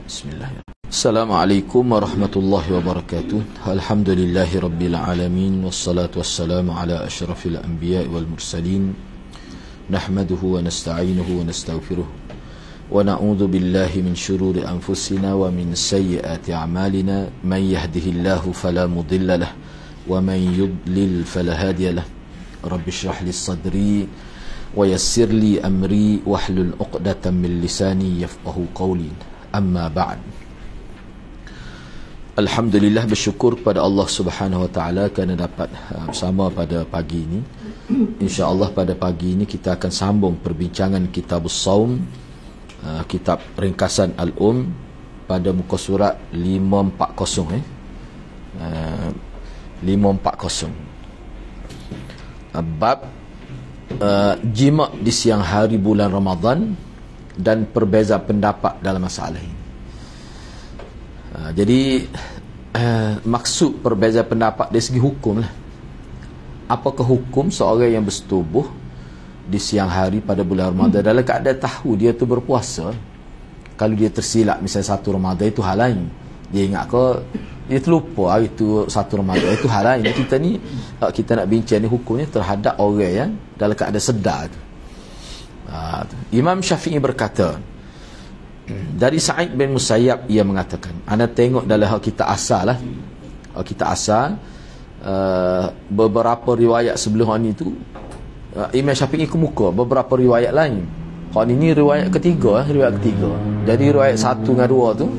Bismillahirrahmanirrahim. Assalamualaikum warahmatullahi wabarakatuh. Alhamdulillahi rabbil alamin. Wassalatu wassalamu ala asyrafil anbiya wal mursalin. Nahmaduhu wa nasta'inuhu wa nastaghfiruh. Wa na'udzu billahi min syururi anfusina wa min sayyiati a'malina. Man yahdihillahu fala mudilla lahu wa man yudlil fala hadiya lahu. Rabbi shrah li sadri wa yassir li amri wahlul 'uqdatam min lisani yafqahu qawli. Amma ba'd. Alhamdulillah, bersyukur kepada Allah Subhanahu wa taala kerana dapat bersama pada pagi ini. Insya-Allah pada pagi ini kita akan sambung perbincangan Kitabus Shaum, kitab ringkasan Al-Um, pada muka surat 540 540. Bab jima' di siang hari bulan Ramadan dan perbeza pendapat dalam masalah ini. Jadi maksud perbeza pendapat dari segi hukum lah. Apakah hukum seorang yang bersetubuh di siang hari pada bulan Ramadan dalam keadaan tahu dia tu berpuasa? Kalau dia tersilap misalnya 1 Ramadan itu hal lain. Dia ingat ke dia terlupa hari itu 1 Ramadan itu hal lain. Kita nak bincang ni hukumnya terhadap orang yang dalam keadaan sedar tu. Imam Syafi'i berkata, dari Sa'id bin Musayyab, ia mengatakan, anda tengok dalam hak kita asal lah, kita asal beberapa riwayat sebelum ni tu Imam Syafi'i kemuka beberapa riwayat lain. Hak ni riwayat ketiga. Jadi riwayat 1 dengan 2 tu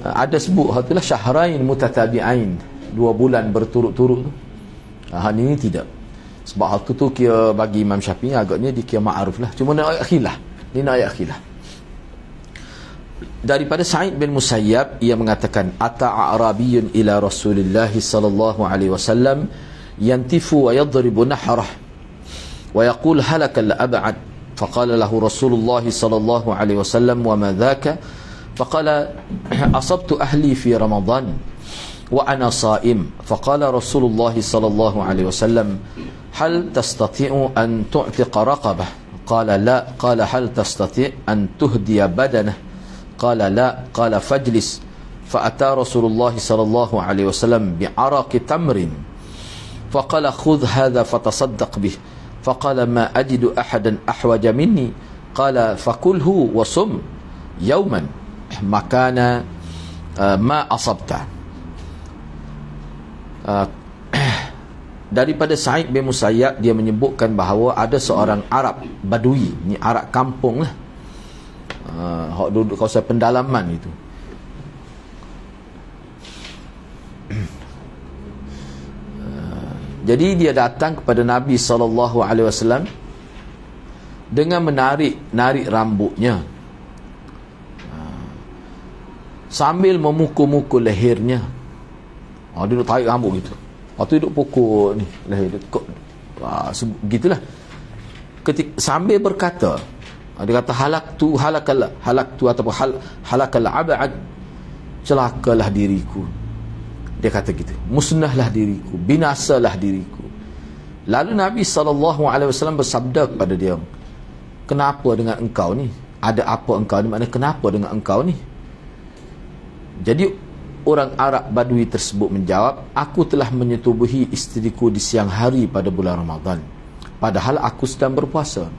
ada sebut hak itulah syahrain mutatabi'ain, 2 bulan berturut-turut tu. Hak ni tidak. Sebab hal tu kira bagi Imam Syafi'i agaknya dikira ma'ruf lah. Cuma nak ayat khilaf. Ini nak ayat khilaf. Daripada Sa'id bin Musayyab, ia mengatakan, Ata a'rabiyun ila Rasulillah sallallahu alaihi wasallam yantifu wa yadribu nahrah wa yaqul halakal ab'ad. Faqala lahu Rasulullah sallallahu alaihi wasallam wa ma dhaka? Faqala asabtu ahli fi Ramadan wa ana sha'im. Faqala Rasulullah sallallahu alaihi wasallam hal tastati'u an tu'tiqa raqabah? Qala la. Qala hal tastati' an tuhdiya badanah? Qala la. Qala fajlis. Fa'ata Rasulullah sallallahu alaihi wasallam bi'araqi tamrin. Faqala khudh hadha fatasaddaq bih. Faqala ma ajidu ahadan ahwaja minni. Qala fakulhu wa sum yawman makana ma asabta. Daripada Sa'id bin Musayyab, dia menyebutkan bahawa ada seorang Arab Badui, ni Arab kampung lah, hak duduk kawasan pendalaman itu. Jadi dia datang kepada Nabi SAW dengan menarik rambutnya sambil memukul-mukul lehernya. Dia duduk tarik rambut gitu. Waktu duduk pukul ni leher dia. Begitulah. Sambil berkata, dia kata halakal ataupun halakal ab'ad, celakalah diriku. Dia kata gitu, musnahlah diriku, binasalah diriku. Lalu Nabi SAW bersabda kepada dia, kenapa dengan engkau ni? Ada apa engkau ni? Maknanya kenapa dengan engkau ni? Jadi orang Arab Badui tersebut menjawab, aku telah menyetubuhi isteriku di siang hari pada bulan Ramadan, padahal aku sedang berpuasa.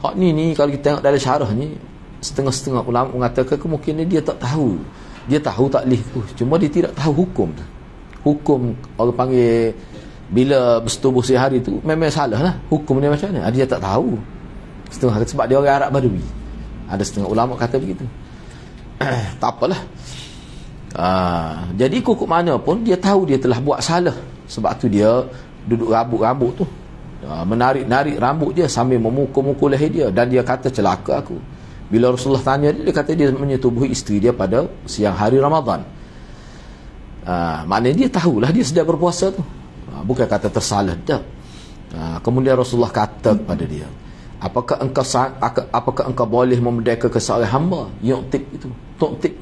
Hak ni kalau kita tengok dalam syarah ni, setengah-setengah ulama mengatakan kemungkinan dia tak tahu. Dia tahu taklif tu, cuma dia tidak tahu hukum tu. Hukum orang panggil bila bersetubuh siang hari tu memang salah lah. Hukum dia macam mana? Dia tak tahu. Setengah sebab dia orang Arab Badui. Ada setengah ulama kata begitu. Tak apalah. Jadi kukuk mana pun dia tahu dia telah buat salah. Sebab tu dia duduk rambut tu, menarik rambut dia sambil memukul-mukul leher dia, dan dia kata celaka aku. Bila Rasulullah tanya dia kata dia menyetubuhi isteri dia pada siang hari Ramadan. Maknanya dia tahulah dia sedang berpuasa tu. Bukan kata tersalah dah. Kemudian Rasulullah kata kepada dia, apakah engkau boleh memerdekakan seorang hamba? Yu'tik itu, tu'tik.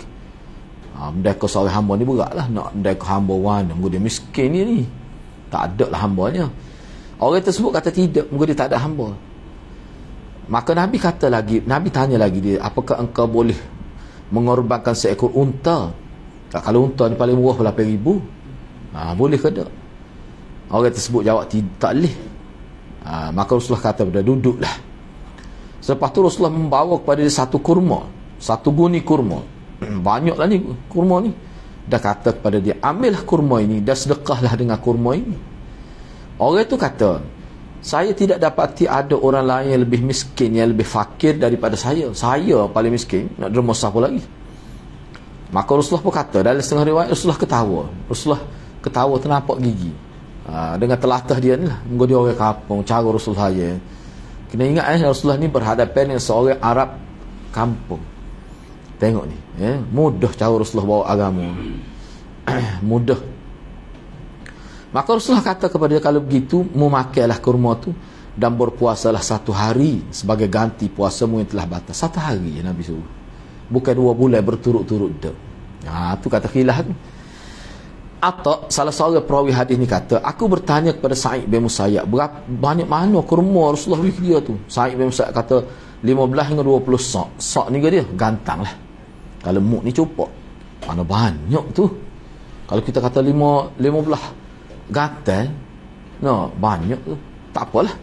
Merdeka seorang hamba ni berat lah. Nak merdeka hamba mana? Dia miskin ni. Tak ada lah hambanya. Orang tersebut kata tidak, dia tak ada hamba. Maka Nabi tanya lagi dia, apakah engkau boleh mengorbankan seekor unta. Kalau unta ni paling murah 8,000. Boleh ke tak? Orang tersebut jawab tak boleh. Maka Rasulullah kata pada duduklah. Selepas tu Rasulullah membawa kepada dia satu kurma, satu guni kurma. Banyaklah ni kurma ni. Dah kata kepada dia, ambillah kurma ini dan sedekahlah dengan kurma ini. Orang itu kata, saya tidak dapati ada orang lain yang lebih miskin, yang lebih fakir daripada saya. Saya paling miskin, nak derma siapa lagi? Maka Rasulullah pun kata, dalam setengah riwayat Rasulullah ketawa. Rasulullah ketawa ternampak gigi. Dengan telatah dia ni lah, mungkin dia orang kampung, cara Rasulullah je. Kena ingat Rasulullah ni berhadapan dengan seorang Arab kampung. Tengok ni, mudah cara Rasulullah bawa agama. Mudah. Maka Rasulullah kata kepada dia, kalau begitu memakailah kurma tu dan berpuasalah 1 hari sebagai ganti puasamu yang telah batal. 1 hari je Nabi suruh, bukan 2 bulan berturut-turut dah. Tu kata khilaf tu. Atau salah seorang perawi hadis ni kata, aku bertanya kepada Sa'id bin Musayyab, berapa banyak mana kurma Rasulullah beri dia tu. Sa'id bin Musayyab kata 15 hingga 20 sak. Sak ni ke dia gantang lah. Kalau muk ni cupok, mana banyak tu. Kalau kita kata 15 gatal, banyak tu. Tak apalah.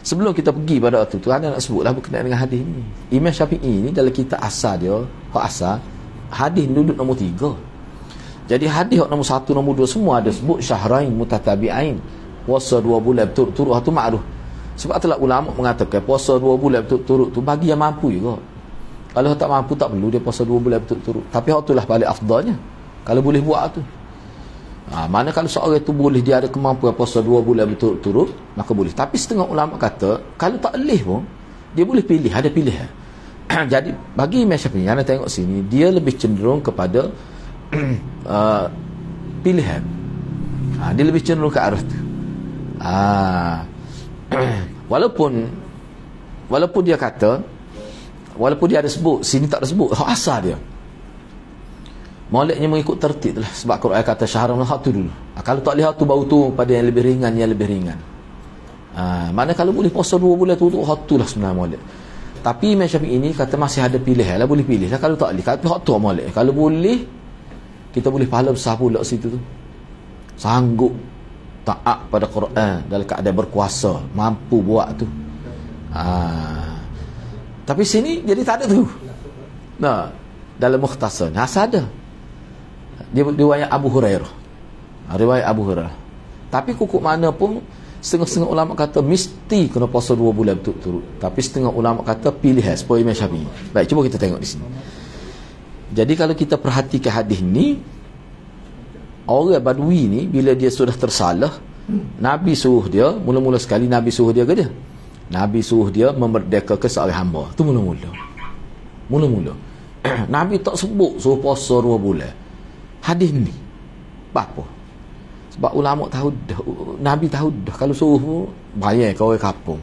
Sebelum kita pergi pada tu ada nak sebutlah berkenaan dengan hadis ni. Imam Syafi'i ni dalam kitab asal dia, asal hadis duduk nombor 3. Jadi hadis nombor 1, nombor 2 semua ada sebut syahrain mutatabi'ain. Puasa 2 bulan berturut-turut tu makruf. Sebab itulah ulama mengatakan puasa 2 bulan berturut-turut tu bagi yang mampu juga. Kalau tak mampu tak perlu dia puasa 2 bulan berturut-turut. Tapi hak itulah paling afdalnya. Kalau boleh buat tu. Mana kalau seorang tu boleh, dia ada kemampuan puasa 2 bulan berturut-turut, maka boleh. Tapi setengah ulama kata kalau tak boleh pun dia boleh pilih, ada pilihan. Jadi bagi Imam Syafi'i, anda tengok sini, dia lebih cenderung kepada pilihan. Dia lebih cenderung ke arah tu. Walaupun dia kata, walaupun dia ada sebut, sini tak ada sebut asal dia, Maulidnya mengikut tertib lah. Sebab Quran kata syahrul haq tu dulu. Kalau tak lihat tu baru tu pada yang lebih ringan, yang lebih ringan. Mana kalau boleh puasa 2 bulan tu hak tu lah sebenarnya Maulid. Tapi Imam Syafi'i ini kata masih ada pilihan lah, boleh pilih lah. Kalau tak boleh, kalau hak tu Maulid. Kalau boleh, kita boleh pahala besar pula situ tu. Sanggup taat pada Quran dalam keadaan berkuasa, mampu buat tu. Tapi sini jadi tak ada tu. Dalam Mukhtasar asal ada. Dia riwayat Abu Hurairah. Riwayat Abu Hurairah. Tapi kukuk mana pun setengah-setengah ulama kata mesti kena puasa 2 bulan berturut-turut. Tapi setengah ulama kata pilihan seperti Imam Syafi'i. Baik, cuba kita tengok di sini. Jadi kalau kita perhatikan hadis ni, orang Badui ni bila dia sudah tersalah, Nabi suruh dia, mula-mula sekali Nabi suruh dia ke dia? Nabi suruh dia memerdekakan seorang hamba. Tu mula-mula. Nabi tak sebut suruh puasa 2 bulan. Hadis ni apa? Sebab ulama tahu dah, Nabi tahu dah kalau suruh bayar kau orang kampung.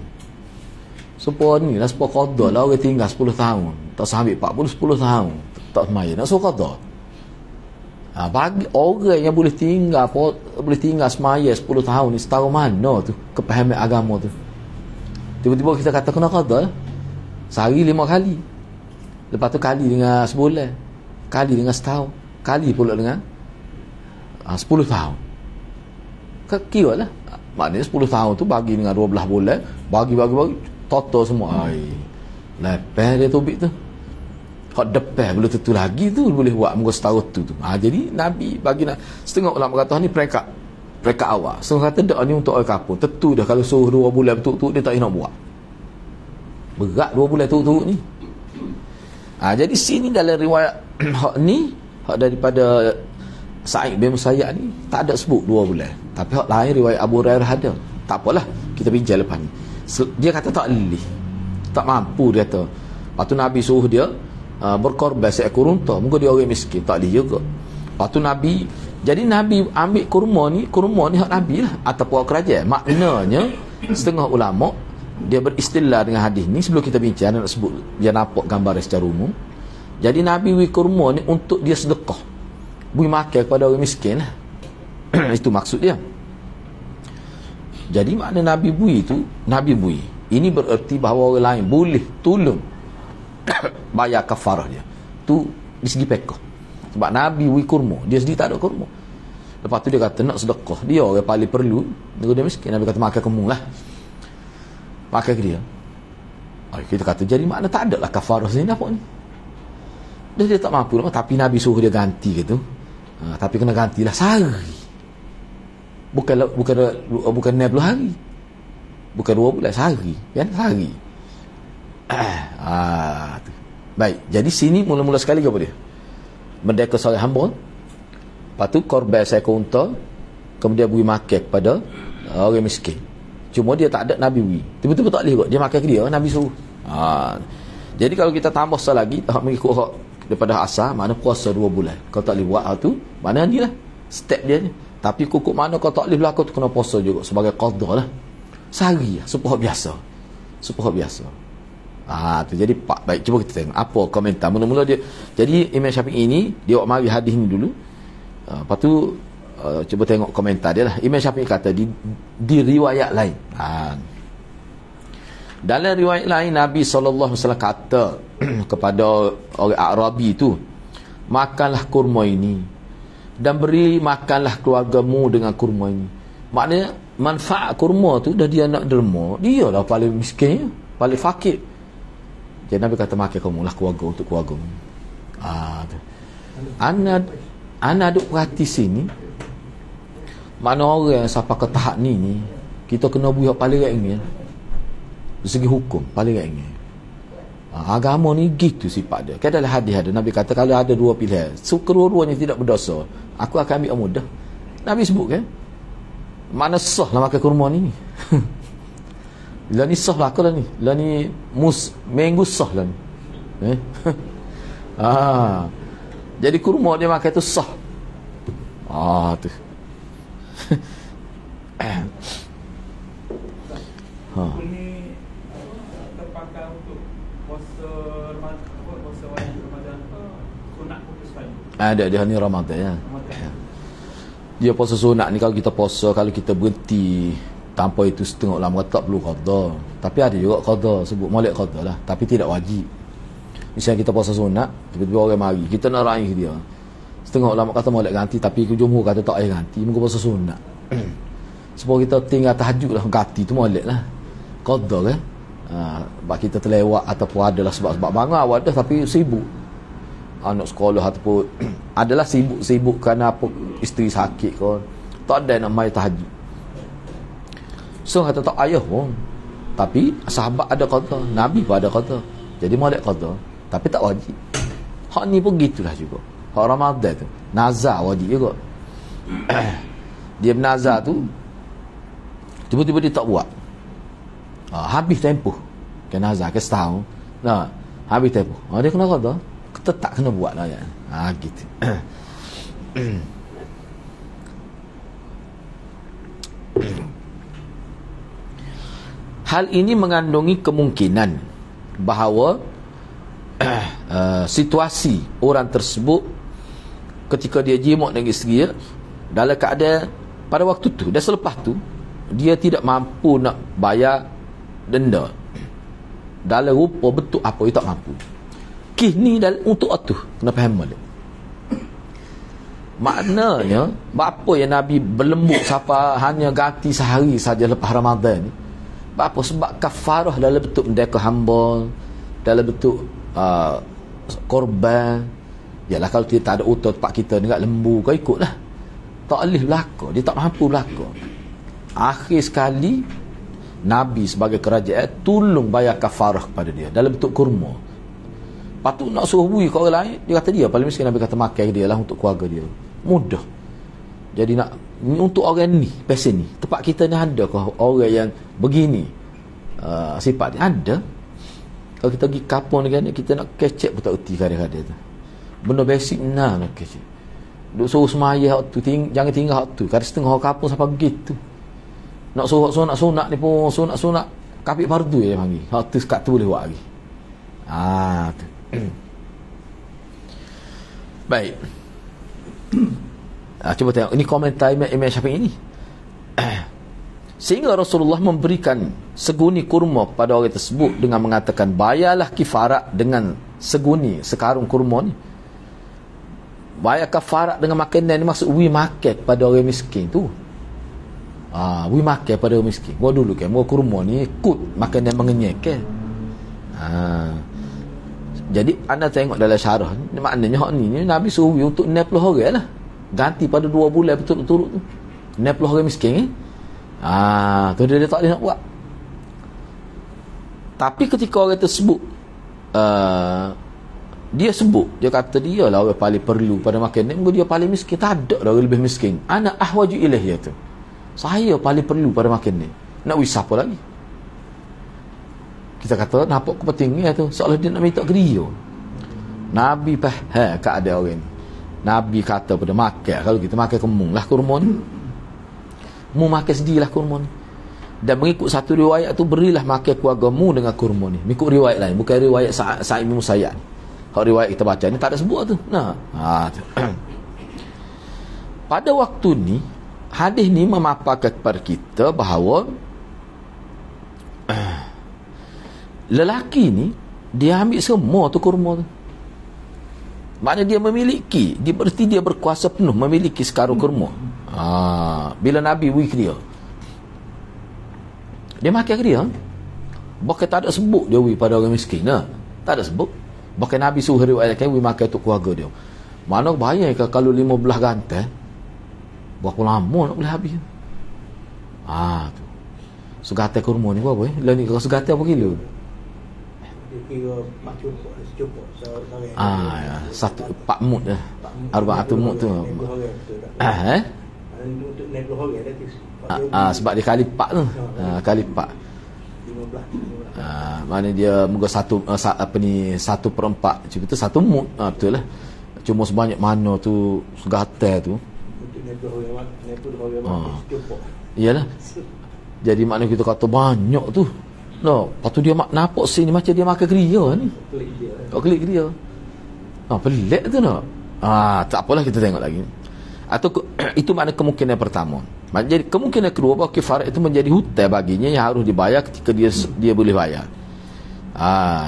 Supaya ni lah, supaya qada lah orang tinggal 10 tahun. Tak sampai 10 tahun. Tak semaya. Nak suruh qada. Bagi orang yang boleh tinggal semaya 10 tahun ni, setahu mana tu kepahaman agama tu. Tiba-tiba kita kata kena qada lah. Sehari 5 kali. Lepas tu kali dengan sebulan, kali dengan setahun, kali pula dengan 10 tahun. Kira lah. Maknanya 10 tahun tu bagi dengan 12 bulan, bagi total semua. Lepas dia tubik tu, hak depan belum tentu lagi tu boleh buat muka setahun tu. Jadi Nabi bagi setengah ulama kata ni peringkat awal. Setengah kata dak ni untuk orang kampung. Tentu dah kalau suruh 2 bulan betul-betul dia tak nak buat. Berat 2 bulan betul-betul ni. Jadi sini dalam riwayat hak ni, hak daripada Sa'id bin Musayyab ni tak ada sebut 2 bulan. Tapi hak lain riwayat Abu Hurairah ada. Tak apalah, kita bincang lepas ni. Dia kata tak boleh, tak mampu dia kata. Lepas tu Nabi suruh dia berkorban seekor unta. Mungkin dia orang miskin, tak boleh juga. Lepas tu Nabi, jadi Nabi ambil kurma ni hak Nabi lah, ataupun kerajaan. Maknanya setengah ulama dia beristilah dengan hadis ni. Sebelum kita bincang, nak sebut dia nampak gambar secara umum. Jadi Nabi beri kurma ni untuk dia sedekah, beri makan kepada orang miskin lah. Itu maksud dia. Jadi makna Nabi beri tu, Nabi beri ini bererti bahawa orang lain boleh tolong bayar kafarah dia. Tu di segi pekah. Sebab Nabi kurma, dia sendiri tak ada kurma. Lepas tu dia kata nak sedekah, dia orang paling perlu, dia miskin. Nabi kata makan kamu lah, makan ke dia. Kita kata jadi makna tak ada lah kafarah sini apa ni. Dia tak mampu lah, tapi Nabi suruh dia ganti gitu. Tapi kena gantilah sehari. Bukan 90 hari. Bukan 2 bulan, sehari, kan? Sehari. Tu. Baik, jadi sini mula-mula sekali apa dia? Merdeka seorang hamba. Lepas tu korban seekor unta, kemudian beri makan kepada orang miskin. Cuma dia tak ada Nabi beri. Tiba-tiba tak boleh kot, dia makan ke dia, Nabi suruh. Jadi kalau kita tambah lagi, mengikut hak daripada asal, mana puasa 2 bulan. Kalau tak boleh buat tu, mana ni lah step dia ni. Tapi kukuk mana kau tak boleh berlaku tu, kena puasa juga sebagai qadha lah. Sehari lah, sepuh biasa. Tu jadi pak. Baik, cuba kita tengok apa komentar. Mula-mula dia, jadi Imam Syafi'i ini dia mari hadis ni dulu. Lepas tu cuba tengok komentar dia lah. Imam Syafi'i kata di riwayat lain. Dalam riwayat lain Nabi SAW kata kepada orang Arabi tu, makanlah kurma ini dan beri makanlah keluargamu dengan kurma ini. Maknanya manfaat kurma tu dah dia nak derma, dia lah paling miskin, paling fakir. Jadi Nabi kata makan kamu lah keluarga untuk keluargamu. Tu. Ana duk perhati sini, mana orang yang sampai ke tahap ni kita kena buat paling ringan dari segi hukum, paling ringan. Agama ni gitu sifat dia. Kan dalam hadis ada Nabi kata kalau ada 2 pilihan, kedua-duanya tidak berdosa, aku akan ambil yang mudah. Nabi sebut kan, mana sah lah makan kurma ni. Lah ni sah lah lah ni. Lah ni minggu sah lah ni. Jadi kurma dia makan tu sah. Tu. Ini terpakai untuk puasa Ramadan sunat putus ada dia ni Ramadan ya. Dia puasa sunat ni, kalau kita puasa, kalau kita berhenti tanpa itu setengah ulama tak perlu qada. Tapi ada juga qada, sebut molek qada lah, tapi tidak wajib. Misalnya kita puasa sunat, tiba-tiba orang mari, kita nak raih dia, setengah ulama kata molek ganti, tapi jumhur kata tak payah ganti, muka puasa sunat. Sebab kita tinggal tahajud lah, ganti tu molek lah, qada kan. Sebab kita terlewat ataupun adalah sebab bangun awal dah tapi sibuk anak sekolah ataupun adalah sibuk kerana apa, isteri sakit kau tak ada nak mai tahajud. So kata tak ayah pun, tapi sahabat ada qada, Nabi pun ada qada, jadi molek qada, tapi tak wajib. Hak ni pun gitulah juga. Hak Ramadan tu nazar wajib juga. Dia bernazar tu tiba-tiba dia tak buat, habis tempoh ke nazar ke setahun, habis tempoh, dia kena qada, tetap kena buat lah ya. Gitu. Hal ini mengandungi kemungkinan bahawa situasi orang tersebut ketika dia jima dengan isteri dalam keadaan pada waktu tu dan selepas tu dia tidak mampu nak bayar denda dalam rupa bentuk apa, dia tak mampu. Ni untuk itu kena faham balik. Maknanya apa yang Nabi berlembut siapa hanya ganti sehari saja lepas Ramadan ni, apa sebab kafarah dalam bentuk merdeka hamba, dalam bentuk korban. Yalah kalau dia tak ada utang tempat kita dekat lembu, kau ikutlah, tak boleh berlaku, dia tak mampu berlaku. Akhir sekali Nabi sebagai kerajaan tolong bayar kafarah kepada dia dalam bentuk kurma. Patut nak suruh bui ke orang lain, dia kata dia paling miskin, Nabi kata makan dia lah untuk keluarga dia, mudah. Jadi nak untuk orang ni, pesen ni, tempat kita ni ada ke orang yang begini sifat dia? Ada. Kalau kita pergi kampung ni, kita nak kecek pun tak erti kadang-kadang tu. Benda basic nak kecek. Duk suruh semaya hak tu, jangan tinggal hak tu. Kadang setengah orang kampung sampai begitu. Nak suruh sunat ni pun sunat kapit fardu je panggil. Hak tu sekat tu boleh buat lagi. Tu. Baik. Cuba tengok ini komentar Imam Syafi'i ini. Sehingga Rasulullah memberikan seguni kurma pada orang tersebut dengan mengatakan bayarlah kifarat dengan seguni sekarung kurma ni. bayar kafarat dengan makanan ni maksud we makan pada orang miskin tu. We makan pada orang miskin. Gua dulu kan, gua kurma ni ikut makanan mengenyek kan. Jadi anda tengok dalam syarah ni, maknanya hak ni Nabi suruh untuk 60 orang lah. Ganti pada 2 bulan betul-betul tu. 60 orang miskin ni. Tu dia tak boleh nak buat. Tapi ketika orang tersebut dia sebut, dia kata dia lah orang paling perlu pada makan ni, dia paling miskin, tak ada orang lebih miskin. Ana ahwaju ilaih tu. Saya paling perlu pada makan ni. Nak wis apa lagi? Kita kata nampak kepentingan tu, seolah dia nak minta geria. Nabi faham keadaan orang ni. Nabi kata pada makan, kalau kita makan kemung lah kurma ni. Mu makan sedilah kurma ni. Dan mengikut satu riwayat tu, berilah makan keluarga mu dengan kurma ni. Mengikut riwayat lain, bukan riwayat Sa'id bin Musayyab ni. Kalau riwayat kita baca ni tak ada sebut tu. Tu. Pada waktu ni, hadis ni memaparkan kepada kita bahawa lelaki ni dia ambil semua tu kurma tu. Maknanya dia memiliki, berarti dia berkuasa penuh memiliki sekarung kurma. Bila Nabi wik dia makan dia. Bahkan tak ada sebut dia wik pada orang miskin. Tak ada sebut. Bahkan Nabi suruh riwayatkan wik makan untuk keluarga dia. Mana bayangkan kalau 15 gantai, berapa lama nak boleh habis? Tu. Segatai kurma ni berapa? Lah ni kalau segatai apa kilo? Dia kira mak cukup sehari. Satu 4 mut dah. 400 mut tu. Untuk 60 orang dah. Sebab dia kali 4 tu. Kali 4. 15. Mana dia muka satu 1/4 macam tu, 1 mut. Betul lah. Cuma sebanyak mana tu segatai tu. Untuk 60 orang cukup. Iyalah. Jadi maknanya kita kata banyak tu. Lepas tu dia nampak sini macam dia makan geria ni. Klik dia. Pelik tu nak. Tak apalah, kita tengok lagi. Atau itu makna kemungkinan pertama. Jadi kemungkinan kedua bahawa kifarat itu menjadi hutang baginya yang harus dibayar ketika dia boleh bayar.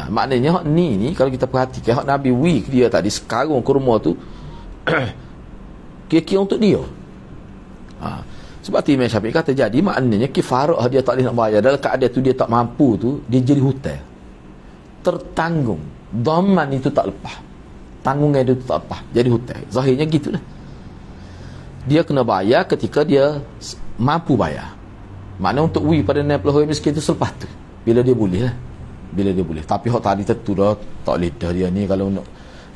Maknanya hak ni kalau kita perhatikan hak Nabi wik dia tadi sekarang kurma tu kira-kira untuk dia. Sebab tu Imam Syafi'i kata jadi maknanya kifarah dia tak boleh nak bayar dalam keadaan tu dia tak mampu tu, dia jadi hutang. Tertanggung. Dhaman itu tak lepas. Tanggungan itu tak lepas. Jadi hutang. Zahirnya gitulah. Dia kena bayar ketika dia mampu bayar. Maknanya untuk pada 60 orang miskin tu selepas tu. Bila dia boleh lah. Bila dia boleh. Tapi hak tadi tentu dah tak boleh dah dia ni kalau nak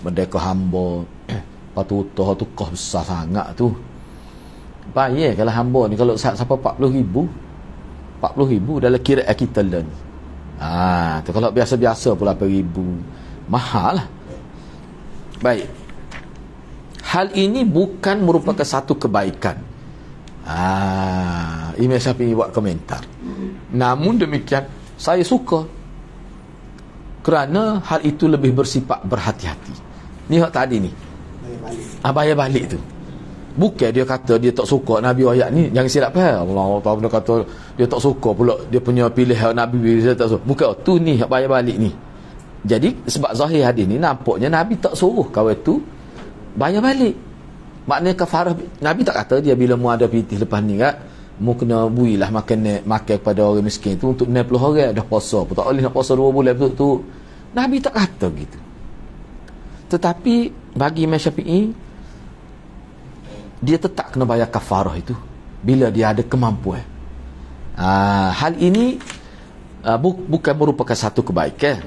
merdeka hamba. Lepas tu tukah besar sangat tu. Bayar kalau hamba ni kalau siapa 40,000 dalam kira kita learn. Tu kalau biasa-biasa pula 8,000 mahal lah. Baik, hal ini bukan merupakan satu kebaikan. Imam Syafi'i buat komentar. Namun demikian saya suka kerana hal itu lebih bersifat berhati-hati. Ni hak tadi ni bayar balik tu. Bukan dia kata dia tak suka Nabi ayat ni, jangan silap faham. Allah Taala kata dia tak suka pula dia punya pilihan Nabi dia tak suka. Bukan tu ni hak bayar balik ni. Jadi sebab zahir hadis ni nampaknya Nabi tak suruh kawan tu bayar balik. Maknanya kafarah Nabi tak kata dia bila mu ada pitih lepas ni mu kena builah makan kepada orang miskin tu untuk 60 orang dah puasa. Tak boleh nak puasa 2 bulan betul tu. Nabi tak kata gitu. Tetapi bagi Imam Syafi'i dia tetap kena bayar kafarah itu bila dia ada kemampuan. Hal ini bukan merupakan satu kebaikan.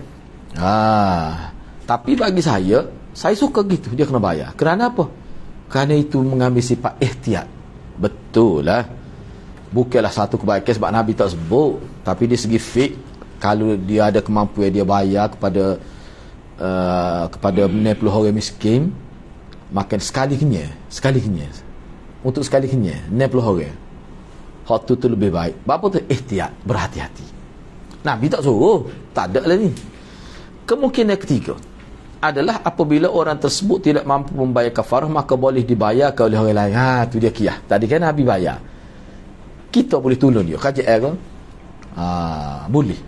Tapi bagi saya suka gitu dia kena bayar. Kerana apa? Kerana itu mengambil sifat ihtiyat. Betul lah. Bukanlah satu kebaikan sebab Nabi tak sebut. Tapi di segi fik, kalau dia ada kemampuan dia bayar kepada 60 orang miskin, makan sekali kenyang. Untuk sekali kenyang 60 orang. Hak tu lebih baik. Apa tu? Ihtiyat, berhati-hati. Nabi tak suruh, tak ada lah ni. Kemungkinan ketiga adalah apabila orang tersebut tidak mampu membayar kafarah, maka boleh dibayar oleh orang lain. Tu dia kiyah. Tadi kan Nabi bayar. Kita boleh tolong dia. KJR kan? Boleh.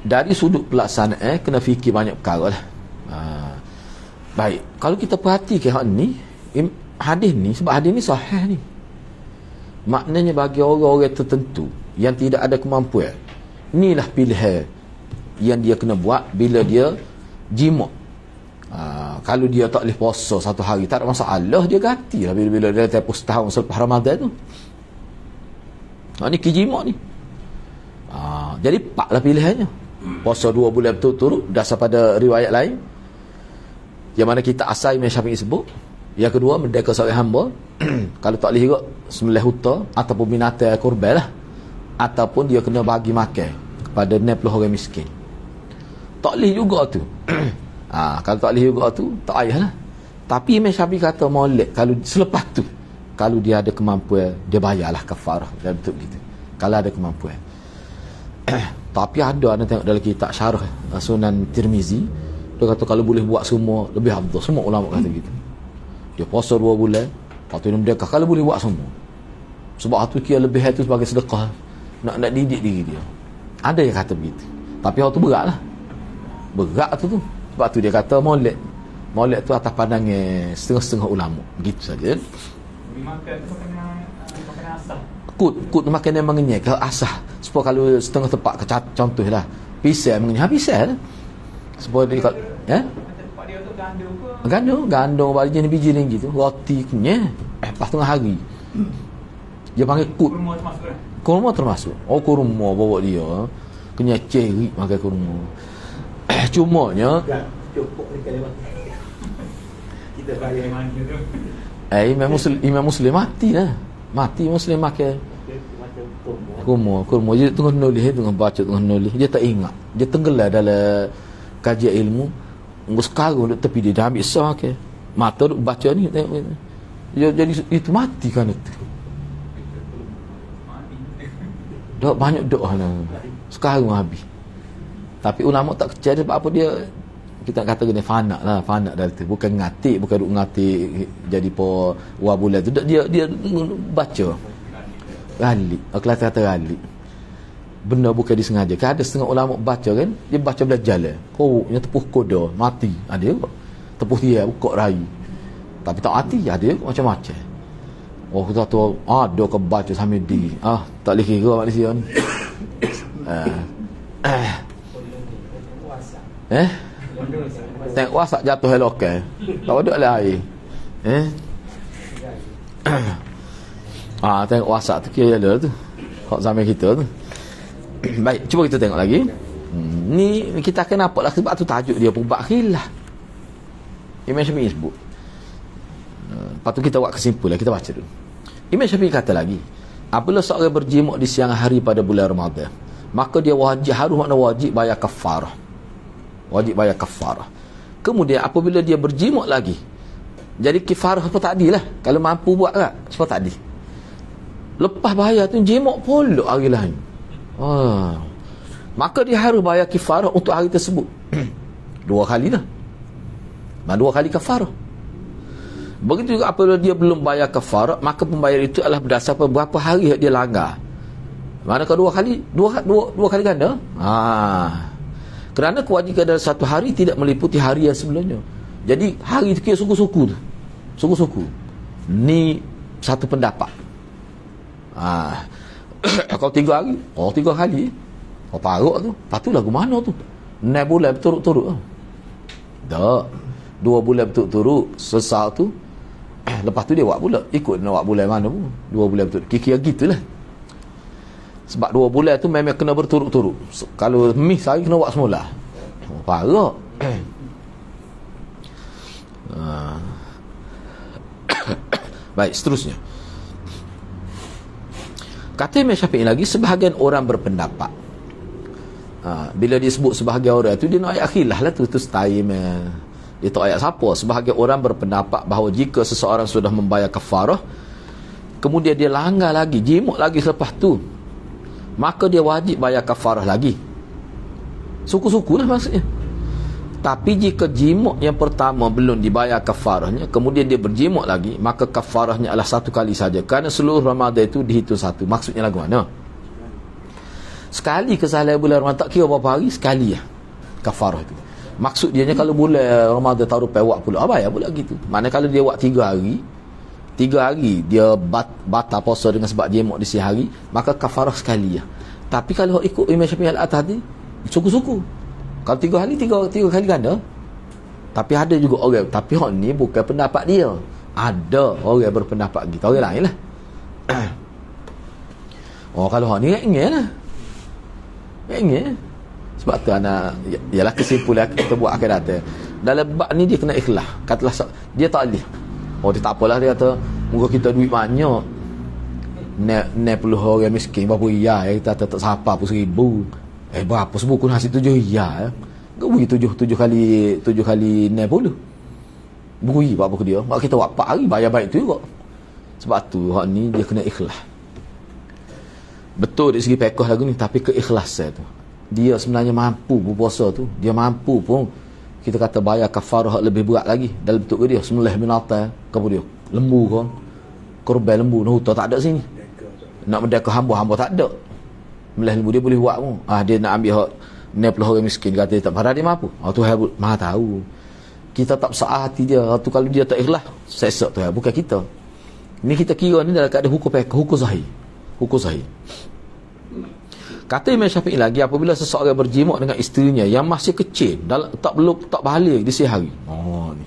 Dari sudut pelaksanaan kena fikir banyak perkara lah. Baik, kalau kita perhatikan ni, hadis ni, sebab hadis ni sahih ni. Maknanya bagi orang-orang tertentu yang tidak ada kemampuan, inilah pilihan yang dia kena buat bila dia jimat. Kalau dia tak boleh puasa satu hari, tak ada masalah, dia ganti lah bila dia tempoh setahun selepas Ramadan tu. Ni kijimat ni. Jadi 4 lah pilihannya. Puasa 2 bulan betul-betul dasar pada riwayat lain, yang mana kita asal Imam Syafi'i sebut. Yang kedua, merdeka seorang hamba. Kalau tak boleh juga, sembelih unta ataupun binatang kurban lah, ataupun dia kena bagi makan kepada 60 orang miskin. Tak boleh juga tu. Kalau tak boleh juga tu, tak payah lah. Tapi Imam Syafi'i kata molek kalau selepas tu, kalau dia ada kemampuan, dia bayarlah kafarah. Dan betul gitu, kalau ada kemampuan. Tapi ada anda tengok dalam kitab syarah Sunan Tirmizi, dia kata kalau boleh buat semua, lebih afdal. Semua ulama kata gitu. Dia puasa 2 bulan, lepas tu dia merdeka, kalau boleh buat semua. Sebab tu kira lebih itu sebagai sedekah, nak didik diri dia. Ada yang kata begitu. Tapi hal tu berat lah. Berat tu. Sebab tu dia kata molek tu atas pandangan setengah-setengah ulama. Begitu saja. Makan tu kena asah. Kut tu makan yang mengenyek ke asah. Supaya kalau setengah tepat, contohlah pisang mengenyek, pisang lah. Supaya dia kalau tempat dia tu gandum bagi jenis-biji ni gitu, roti kunyah lepas tengah hari. Dia panggil kut. Kurma termasuk. Kurma bawa dia kena ceri makan kurma. Cumanya cukup ni kalimat kita bayar Imam Muslim mati lah. Mati Muslim makan kurma. Dia tengah nulis, dia tak ingat, dia tenggelam dalam kajian ilmu. Sekarang duduk tepi dia ambil sah ke mata duduk baca ni, tengok dia jadi itu mati kan itu. Dah banyak doa lah. Sekarang habis. Tapi ulama tak kecil sebab apa dia, kita kata gini, fana dari tu. Bukan ngatik, bukan duk ngatik jadi po wabulan tu. Dia baca galik. Kelas kata galik. Benda bukan disengaja. Kan ada setengah ulama baca kan, dia baca belajar lah. Yang tepuh koda mati. Ada kok. Tepuh dia buka rai. Tapi tak mati, ada kok macam-macam. Kita tahu ada ke baca sampai di. Tak boleh kira manusia ni. Tengok wasak jatuh helokal. Tak ada lah air. Tengok wasak tu kira ada tu. Hak zaman kita tu. Baik, cuba kita tengok lagi. Ni kita akan nampak lah sebab tu tajuk dia pubak khilaf. Imam Syafi'i sebut. Lepas tu kita buat kesimpulan, kita baca dulu. Imam Syafi'i kata lagi, apabila seorang berjimuk di siang hari pada bulan Ramadan, maka dia wajib bayar kafarah. Wajib bayar kafarah. Kemudian apabila dia berjimuk lagi, jadi kafarah apa tadi lah. Kalau mampu buat tak, seperti tadi. Lepas bayar tu jimuk pula hari lain. Maka dia harus bayar kafarah untuk hari tersebut. 2 kali lah. 2 kali kafarah. Begitu juga apabila dia belum bayar kafarah, maka pembayar itu adalah berdasarkan berapa hari dia langgar. Manakah 2 kali? 2 kali ganda? Kerana kewajiban dalam satu hari tidak meliputi hari yang sebelumnya. Jadi hari itu kira suku-suku tu. Suku-suku. Ni satu pendapat. Kalau 3 hari, 3 kali. Paruk tu. Lepas tu lagu mana tu? 6 bulan berturut-turut. Tak. 2 bulan berturut-turut. Sesal tu. Lepas tu dia buat pula. Ikut nak buat bulan mana pun. 2 bulan berturut. Kira-kira gitulah. Sebab 2 bulan tu memang kena berturut-turut. Kalau mis hari kena buat semula. Paruk. Baik, seterusnya. Kata Imam Syafi'i lagi, sebahagian orang berpendapat. Bila dia sebut sebahagian orang tu, dia nak ayat khilaf lah tu style. Dia tak ayat siapa. Sebahagian orang berpendapat bahawa jika seseorang sudah membayar kafarah, kemudian dia langgar lagi, jimuk lagi selepas tu, maka dia wajib bayar kafarah lagi. Suku-suku lah maksudnya. Tapi jika jimuk yang pertama belum dibayar kafarahnya, kemudian dia berjimuk lagi, maka kafarahnya adalah 1 kali saja. Kerana seluruh Ramadan itu dihitung 1. Maksudnya lagu mana? Sekali kesalahan bulan Ramadan, tak kira berapa hari, sekali lah kafarah itu. Maksud dia kalau bulan Ramadan taruh pewak pula, bayar pula gitu. Maknanya kalau dia buat 3 hari dia batal puasa dengan sebab jemok di siang hari, maka kafarah sekali ya. Tapi kalau ikut Imam Syafi'i al-atas ni, suku-suku. Kalau 3 hari, 3 kali ganda. Tapi ada juga orang, tapi hak ni bukan pendapat dia. Ada orang berpendapat gitu, orang lain lah. Kalau hak ni ingin lah. Ingin. Sebab tu anak, ialah kesimpulan kita buat akan datang. Dalam bab ni dia kena ikhlas. Katalah dia tak boleh. Dia tak apalah, dia kata muka kita duit banyak. Ne puluh orang miskin berapa riyal, kita tak siapa pun 1,000. Berapa sebuku nasi 7 riyal. Kau bagi 7 kali 60. Beri berapa ke dia? Mak kita buat 4 hari bayar baik tu juga. Sebab tu hak ni dia kena ikhlas. Betul dari segi pekoh lagu ni, tapi keikhlasan tu. Dia sebenarnya mampu berpuasa tu. Dia mampu pun kita kata bayar kafarah lebih berat lagi. Dalam bentuk ke dia sembelih binatang ke dia. Lembu kan. Korban lembu no tak ada sini. Nak mendekah hamba tak ada. Melah lembu dia boleh buat pun. Dia nak ambil hak 90 orang miskin, kata dia tak parah, dia mampu. Tu Maha tahu. Kita tak besar hati dia. Tu kalau dia tak ikhlas, sesak tu bukan kita. Ni kita kira ni dalam keadaan hukum sahih. Hukum sahih. Kata Imam Syafi'i lagi, apabila seseorang berjimuk dengan isterinya yang masih kecil, tak balik di siang hari. Ni.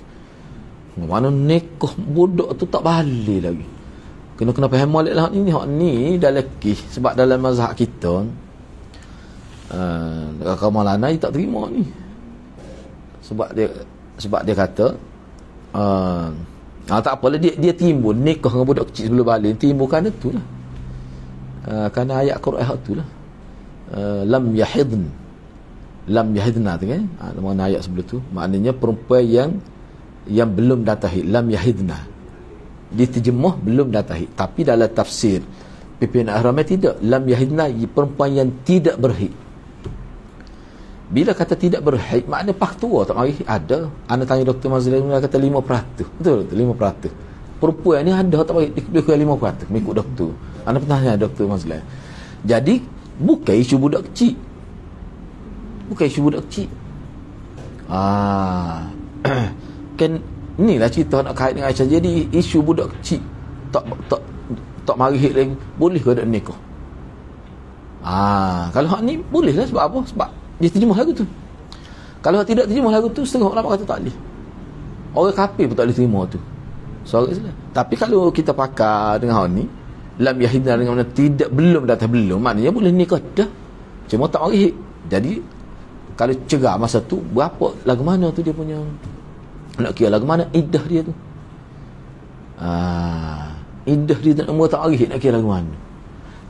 Mana nikah budak tu tak balik lagi. Kena faham molek lah ni. Hak ni dalam sebab dalam mazhab kita Kamalana dia tak terima ni. Sebab dia kata tak apalah, dia timbul nikah dengan budak kecil sebelum balik, timbul kerana tu lah. Kerana ayat Quran tu lah. Lam yahidna tu kan, mana ayat sebelum tu, maknanya perempuan yang belum datahid, lam yahidna diterjemah belum datahid. Tapi dalam tafsir pimpinan ahramnya tidak, lam yahidna perempuan yang tidak berhid. Bila kata tidak berhaid, maknanya pak tua tak mari ada. Ana tanya Dr. Mazlin, dia kata 5%. Betul 5%. Perempuan ni ada tak mari dia kira 5% mengikut doktor. Ana pernah tanya Dr. Mazlin. Jadi bukan isu budak kecil. Kan inilah cerita nak kait dengan Aisyah. Jadi isu budak kecil tak mari hid lagi, boleh ke ada nikah? Kalau hak ni boleh lah. Sebab apa? Sebab dia terjemah lagu tu. Kalau tidak terjemah lagu tu, setengah ulama kata tak boleh. Orang kafir pun tak boleh terima tu. Tapi kalau kita pakai dengan hal ni, lam yahidna dengan mana belum datang belum, maknanya boleh nikah dah, cuma tak mari hid. Jadi kalau cerai masa tu, berapa lagu mana tu dia punya, nak kira lagu mana iddah dia tu. Iddah dia tak mari hid, nak kira lagu mana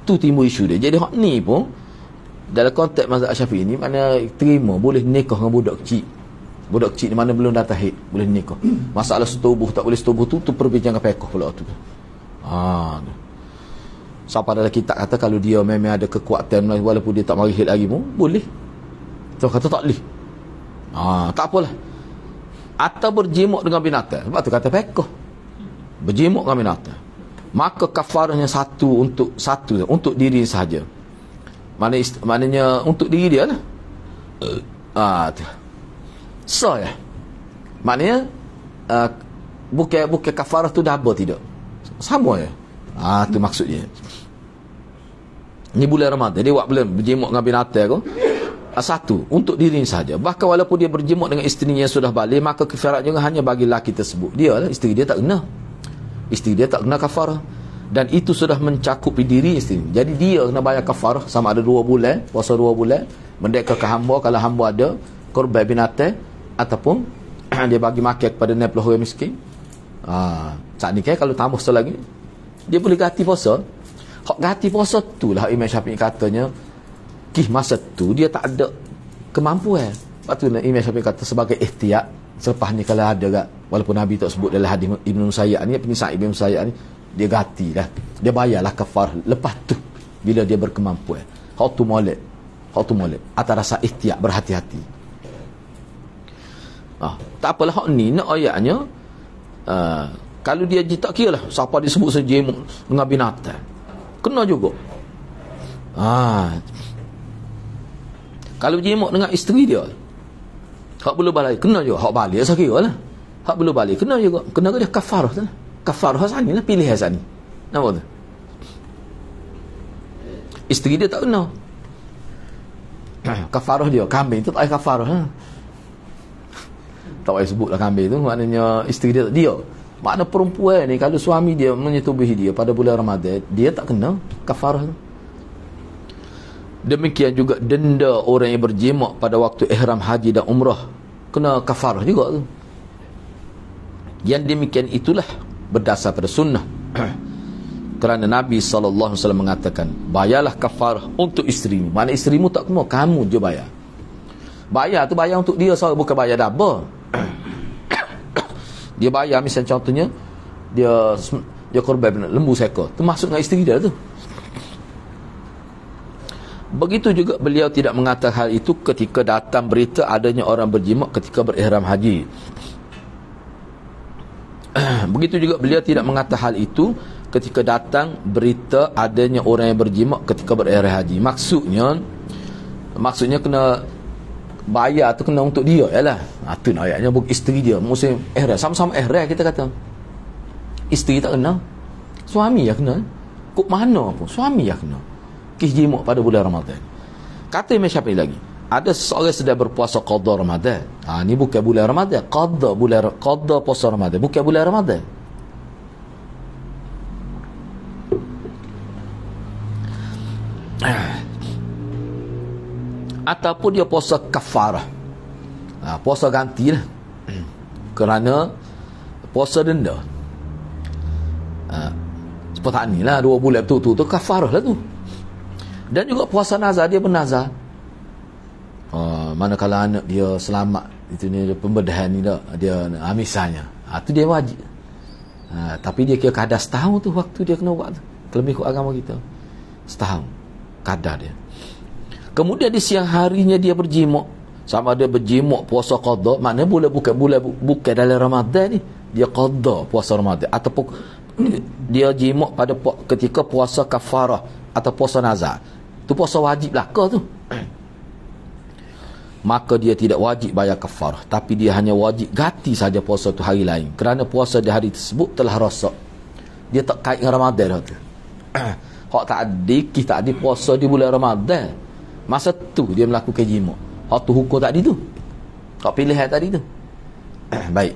tu, timbul isu dia. Jadi hak ni pun dalam konteks mazhab Syafi'i ni, mana terima boleh nikah dengan budak kecil. Budak kecil di mana belum datang haid boleh nikah. Masalah setubuh tak boleh setubuh tu perbincangan fiqh pula tu. Siapa dalam kitab kata kalau dia memang ada kekuatan walaupun dia tak mari haid lagi pun boleh. Tu kata tak boleh. Tak apalah. Atau berjimuk dengan binatang. Sebab tu kata fiqh. Berjimuk dengan binatang. Maka kafarahnya untuk diri sahaja. Maknanya untuk diri dia lah. Ya. Maknanya bukan kafarah tu double, tidak. Sama ya. Tu maksudnya. Ni bulan Ramadan, dia buat bulan berjemuk dengan binatang tu. Satu, untuk diri sahaja. Bahkan walaupun dia berjemuk dengan isterinya yang sudah balik, maka kafarat juga hanya bagi lelaki tersebut. Dia lah, isteri dia tak kena. Isteri dia tak kena kafarah. Dan itu sudah mencakupi diri isteri. Jadi dia kena bayar kafarah sama ada 2 bulan, puasa 2 bulan, mendekatkan hamba kalau hamba ada korban binatang, ataupun dia bagi makan kepada 60 orang miskin. Saat ni kan kalau tambah selagi dia boleh ganti puasa. Hak ganti puasa tu lah Imam Syafi'i katanya masa tu dia tak ada kemampuan. Lepas tu Imam Syafi'i kata sebagai ihtiyat, selepas ni kalau ada kat, walaupun Nabi tak sebut dalam hadis Ibn Musayyab ni, penyisai Ibn Musayyab ni, dia ganti lah, dia bayarlah kafarah lepas tu bila dia berkemampuan. Hak tu molek atas rasa ihtiyat, berhati-hati. Tak apalah hak ni nak ayatnya. Kalau dia tak kira lah siapa disebut sejemuk dengan binatang, kena juga. Kalau jemuk dengan isteri dia, Hak belum balik kena juga. Hak balik saya kira lah. Hak belum balik kena juga. Kena ke dia kafarah tu lah. Kafarah Hasani lah, pilih Hasani. Nampak tu? Isteri dia tak kena. Kafarah dia, kambing tu tak payah kafarah lah. Tak payah sebutlah kambing tu, maknanya isteri dia tak dia. Makna perempuan ni kalau suami dia menyetubuhi dia pada bulan Ramadan, dia tak kena kafarah tu. Demikian juga denda orang yang berjimak pada waktu ihram haji dan umrah, kena kafarah juga tu. Yang demikian itulah berdasar pada sunnah. Kerana Nabi SAW mengatakan, bayarlah kafarah untuk isterimu. Mana isterimu tak kena, kamu je bayar. Bayar tu bayar untuk dia, bukan bayar double. Dia bayar misalnya contohnya dia korban lembu seekor, termasuk dengan isteri dia tu. Begitu juga beliau tidak mengatakan hal itu ketika datang berita adanya orang berjimak ketika berihram haji. Begitu juga beliau tidak mengatakan hal itu ketika datang berita adanya orang yang berjimak ketika berihram haji. Maksudnya kena bayar tu kena untuk dia yalah. Tu ayatnya bukan isteri dia musim ihram, sama-sama ihram kita kata. Isteri tak kena, suami yang kena. Kok mana pun suami yang kena. Jimak pada bulan Ramadan. Kata Imam Syafi'i lagi, ada seseorang sedang berpuasa qada Ramadan. Ni bukan bulan Ramadan, qada puasa Ramadan, bukan bulan Ramadan. Ataupun dia puasa kafarah. Puasa ganti lah. Kerana puasa denda. Seperti ni lah 2 bulan tu kafarah lah tu. Dan juga puasa nazar, dia bernazar. Manakala anak dia selamat, itu ni dia pembedahan ni dah, dia misalnya. Tu dia wajib. Tapi dia kira kadar setahun tu waktu dia kena buat tu. Terlebih ke agama kita. Setahun kadar dia. Kemudian di siang harinya dia berjimak. Sama ada berjimak puasa qada, maknanya bukan dalam Ramadan ni. Dia qada puasa Ramadan ataupun dia jimak pada ketika puasa kafarah atau puasa nazar. Tu puasa wajib belaka tu. Maka dia tidak wajib bayar kafarah, tapi dia hanya wajib ganti saja puasa tu hari lain. Kerana puasa di hari tersebut telah rosak. Dia tak kait dengan Ramadan tu. Hak tak ada puasa di bulan Ramadan. Masa tu dia melakukan jimak. Hak tu hukum tadi tu. Hak pilihan tadi tu. Baik.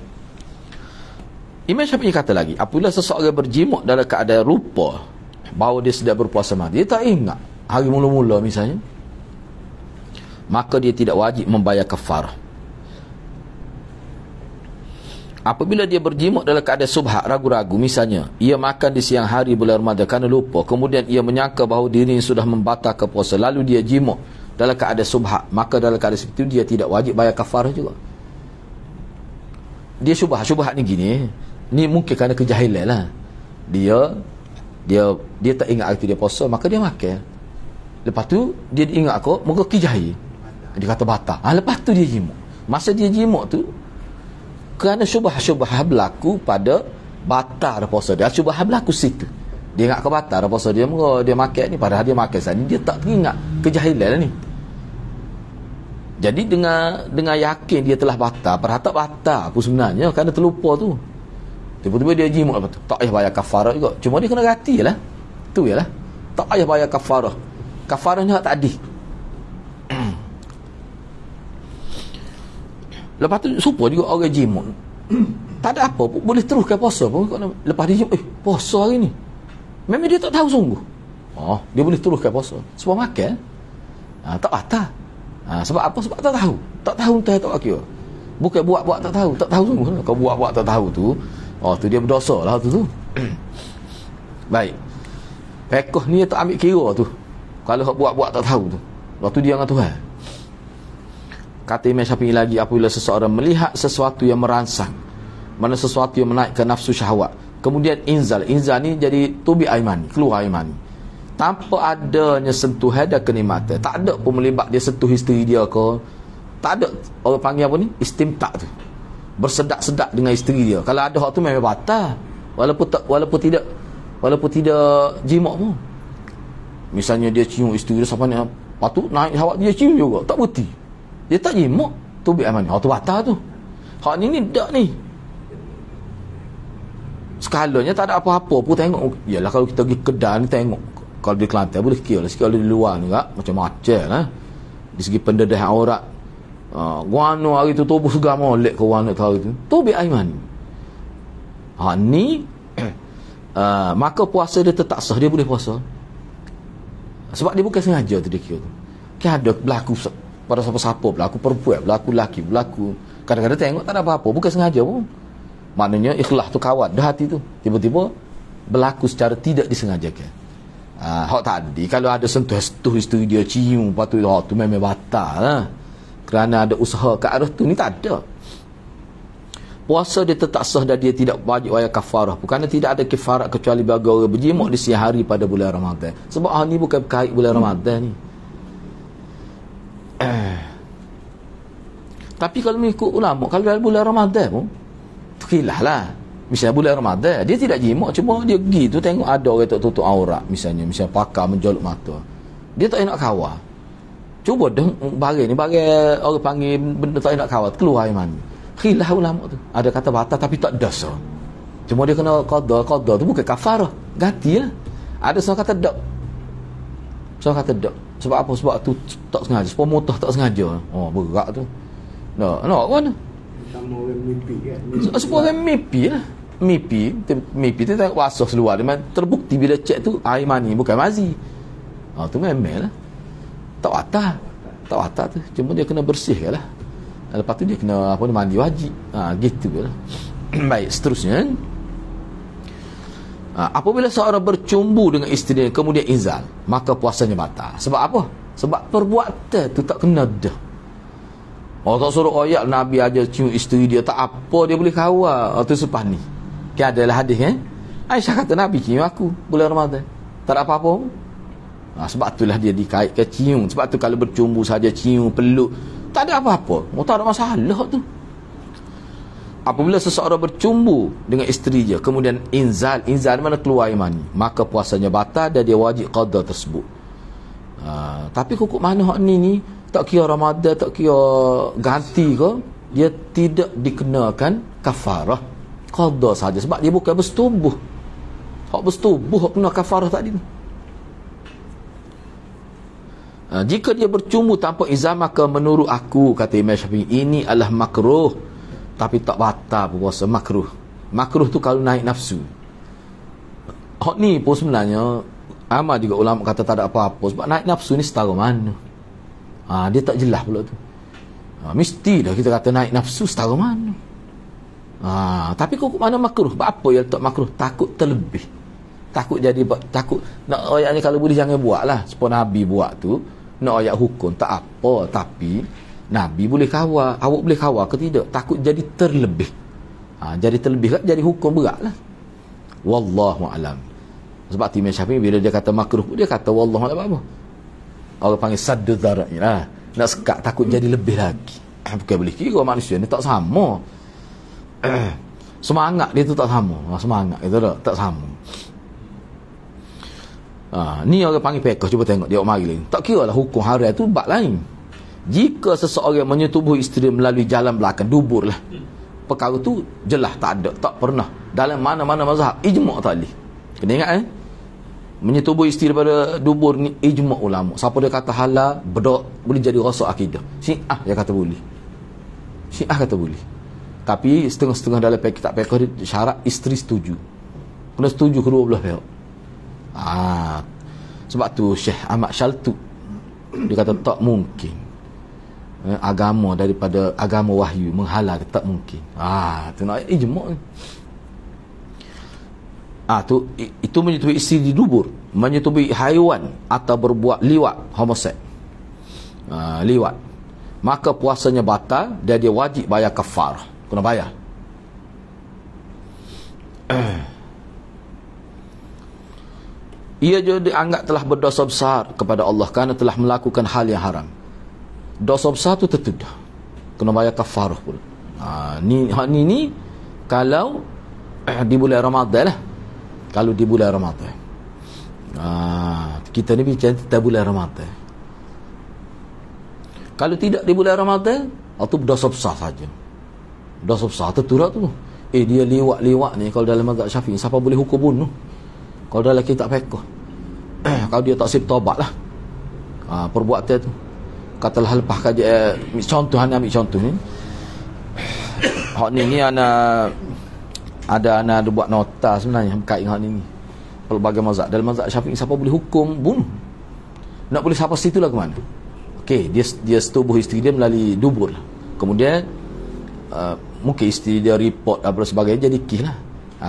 Imam Syafi'i kata lagi, apabila seseorang berjimak dalam keadaan rupa bahawa dia sedang berpuasa mati, dia tak ingat hari mula-mula misalnya, maka dia tidak wajib membayar kafarah. Apabila dia berjimak dalam keadaan subhat, ragu-ragu, misalnya ia makan di siang hari bulan Ramadan kerana lupa, kemudian ia menyangka bahawa dirinya sudah membatalkan puasa, lalu dia jimak dalam keadaan subhat, maka dalam keadaan seperti itu dia tidak wajib bayar kafarah juga. Dia syubhat ni gini, ni mungkin kerana kejahilan lah. Dia tak ingat hari tu dia puasa, maka dia makan. Lepas tu dia ingat kok muka kijahil, dia kata batal. Lepas tu dia jimak. Masa dia jimak tu kerana syubhah berlaku pada batal puasa dia. Syubhah berlaku situ. Dia ingat ke batal puasa dia, dia makan ni, padahal dia makan sana, dia tak ingat kejahilan lah ni. Jadi dengan yakin dia telah batal, padahal tak batal pun sebenarnya kerana terlupa tu. Tiba-tiba dia jimak, lepas tu tak payah bayar kafarah juga. Cuma dia kena ganti lah. Tu ialah. Tak payah bayar kafarah. Kafarahnya tak ada. Lepas tu supaya juga orang jimak. Tak ada apa pun, boleh teruskan puasa pun. Lepas dia jimak, puasa hari ni. Memang dia tak tahu sungguh. Dia boleh teruskan puasa. Sebab makan. Tak batal. Sebab apa? Sebab tak tahu. Tak tahu entah tak kira. Bukan buat-buat tak tahu. Tak tahu sungguh. Kalau buat-buat tak tahu tu, tu dia berdosa lah tu. Baik. Fiqh ni tak ambil kira tu. Kalau buat-buat tak tahu tu, waktu dia dengan Tuhan. Kata Imam Syafi'i lagi, apabila seseorang melihat sesuatu yang merangsang, mana sesuatu yang menaikkan nafsu syahwat, kemudian inzal ni jadi tubi aimani, keluar aimani, tanpa adanya sentuhan dan kenikmatan, tak ada pun melibat dia sentuh isteri dia ke, tak ada, orang panggil apa ni, istimtak tu, bersedak-sedak dengan isteri dia. Kalau ada hak tu memang batal, walaupun tidak jimak pun. Misalnya dia cium isteri dia sampai ni, lepas tu naik syahwat dia cium juga, tak berhenti, dia tak jimak, Tu bi aman. Tu batal tu. Hak ni tak ni. Skalanya tak ada apa-apa pun tengok. Yalah kalau kita pergi Kedah ni tengok. Kalau di Kelantan boleh kira lah. Kalau di luar ni tak macam-macam lah. Di segi pendedahan aurat. Guano hari tu tubuh segar molek ke guano tahu tu. Tu bi aiman. Ni maka puasa dia tetap sah, dia boleh puasa. Sebab dia bukan sengaja tu dia kira tu. Kan ada berlaku pada siapa-siapa, berlaku perempuan, berlaku lelaki, berlaku kadang-kadang tengok tak ada apa-apa, bukan sengaja pun. Maknanya ikhlas tu kawat dah hati tu. Tiba-tiba berlaku secara tidak disengajakan. Hak tadi kalau ada sentuh-sentuh isteri dia cium, lepas tu tu memang batal lah. Kerana ada usaha ke arah tu, ni tak ada. Puasa dia tetap sah dan dia tidak wajib bayar kafarah. Kerana tidak ada kafarat kecuali bagi orang berjimuk di siang hari pada bulan Ramadan. Sebab ni bukan berkait bulan Ramadan ni. Tapi kalau mengikut ulama, kalau dalam bulan Ramadan pun khilaf lah. Misalnya bulan Ramadan dia tidak jimuk, cuma dia pergi tu tengok ada orang tak tutup aurat, misalnya pakar menjolok mata, dia tak nak kawal. Cuba dah barang ni, barang orang panggil benda tak nak kawal, keluar iman. Khilaf ulama tu. Ada kata batal tapi tak dosa. Cuma dia kena qada tu bukan kafarah, ganti lah. Ada seorang kata dak. Seorang kata dak. Sebab apa? Sebab tu tak sengaja, sebab mutah tak sengaja. Berat tu. Nak mana? Sama orang mimpi kan. Sebab orang mimpi lah. Mimpi tu tengok wasah seluar. Dia terbukti bila cek tu air mani bukan mazi. Tu memang lah. Tak watak tu. Cuma dia kena bersihkan lah. Lepas tu dia kena mandi wajib. Gitu lah. Baik, seterusnya. Apabila seorang bercumbu dengan isteri kemudian inzal, maka puasanya batal. Sebab apa? Sebab perbuatan tu tak kena dah. Tak suruh ayat Nabi aja cium isteri dia, tak apa dia boleh kawal. Tu sepah ni. Kan adalah hadis kan? Aisyah kata Nabi cium aku bulan Ramadan. Tak ada apa-apa. Sebab itulah dia dikaitkan cium. Sebab tu kalau bercumbu saja cium, peluk, tak ada apa-apa. Tak ada masalah tu. Apabila seseorang bercumbu dengan isteri dia kemudian inzal mana keluar air mani, maka puasanya batal dan dia wajib qada tersebut. Tapi hukum mana hak ni tak kira Ramadan, tak kira ganti ke, dia tidak dikenakan kafarah, qada saja sebab dia bukan bersetubuh. Hak bersetubuh hak kena kafarah tadi. Jika dia bercumbu tanpa izin, maka menurut aku, kata Imam Syafi'i, ini adalah makruh, tapi tak batal puasa. Makruh tu kalau naik nafsu. Hak ni pun sebenarnya amat juga ulama kata tak ada apa-apa, sebab naik nafsu ni setara mana. Dia tak jelas pula tu. Mesti dah kita kata naik nafsu setara mana. Tapi kok mana makruh? Apa yang tak makruh? Takut terlebih. Takut nak ayat ni kalau boleh jangan buat lah. Supaya Nabi buat tu nak ayat hukum tak apa, tapi Nabi boleh kawal, awak boleh kawal ke tidak? Takut jadi terlebih. Jadi terlebih kan jadi hukum berat lah. Wallahu a'lam. Sebab Imam Syafi'i bila dia kata makruh, dia kata wallahu a'lam apa? Orang panggil saddu dzara'i lah. Nak sekat takut jadi lebih lagi. Bukan boleh kira manusia ni tak sama. Semangat dia tu tak sama. Semangat itu tak sama. Ni orang panggil pekoh. Cuba tengok dia mari lagi. Tak kira lah hukum haram tu bab lain. Jika seseorang menyetubuhi isteri melalui jalan belakang, dubur lah, perkara tu jelas tak ada, tak pernah dalam mana-mana mazhab ijma' tak boleh. Kena ingat menyetubuhi isteri daripada dubur ni ijma' ulama. Siapa dia kata halal, boleh jadi rosak akidah. Syiah dia kata boleh. Syiah kata boleh. Tapi setengah-setengah dalam kitab fiqh syarat isteri setuju. Kena setuju kedua belah pihak. Sebab tu Syekh Ahmad Syaltu dia kata tak mungkin agama daripada agama wahyu menghalang, tak mungkin. Tu nak ijma'. Itu menyetubuhi isteri di dubur, menyetubuhi haiwan atau berbuat liwat, homoseks, liwat, maka puasanya batal dan dia wajib bayar kafarah, kena bayar. Ia juga dianggap telah berdosa besar kepada Allah kerana telah melakukan hal yang haram. Dosa besar tu tertudah, kena bayar kafarah pula. Ni kalau di bulan Ramadan lah. Kalau di bulan Ramadan, kita ni bicara tentang bulan Ramadan. Kalau tidak di bulan Ramadan, Atau berdosa besar saja. Dosa besar terturak tu. Dia liwat ni kalau dalam mazhab Syafi'i siapa boleh hukum bunuh? Kalau dalam kitab fiqh. Kalau dia tak sip taubat lah. Perbuatan tu. Katalah lepas kajian contoh ana ambil contoh ni. Hak ni ana buat nota sebenarnya berkait dengan hak ni. Pelbagai mazhab. Dalam mazhab Syafi'i siapa boleh hukum bunuh? Nak boleh siapa situ lah ke mana? Okey, dia setubuh isteri dia melalui dubur. Kemudian mungkin isteri dia report apa sebagainya, jadi kes lah.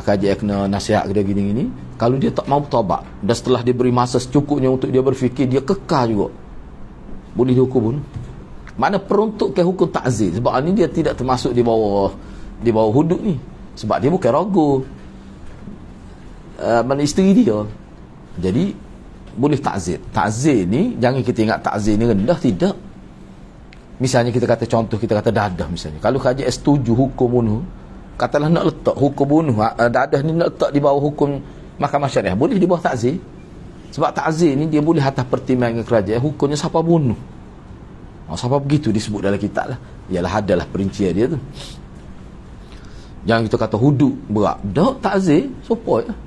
Kajian kena nasihat dia gini-gini. Kalau dia tak mau taubat dan setelah diberi masa secukupnya untuk dia berfikir, dia kekal juga, boleh dihukum bunuh. Mana peruntukkan hukum ta'zir. Sebab ni dia tidak termasuk di bawah hudud ni. Sebab dia bukan ragu mana isteri dia. Jadi boleh ta'zir. Ta'zir ni jangan kita ingat ta'zir ni rendah, tidak. Misalnya kita kata contoh, kita kata dadah misalnya. Kalau kajian setuju hukum bunuh, katalah nak letak hukum bunuh dadah ni nak letak di bawah hukum mahkamah syariah, boleh di bawah ta'zir. Sebab ta'zir ni dia boleh atas pertimbangan kerajaan, hukumnya siapa bunuh. Siapa begitu disebut dalam kitab lah. Ialah adalah perincian dia tu. Jangan kita kata hudud berat. Tak, ta'zir support lah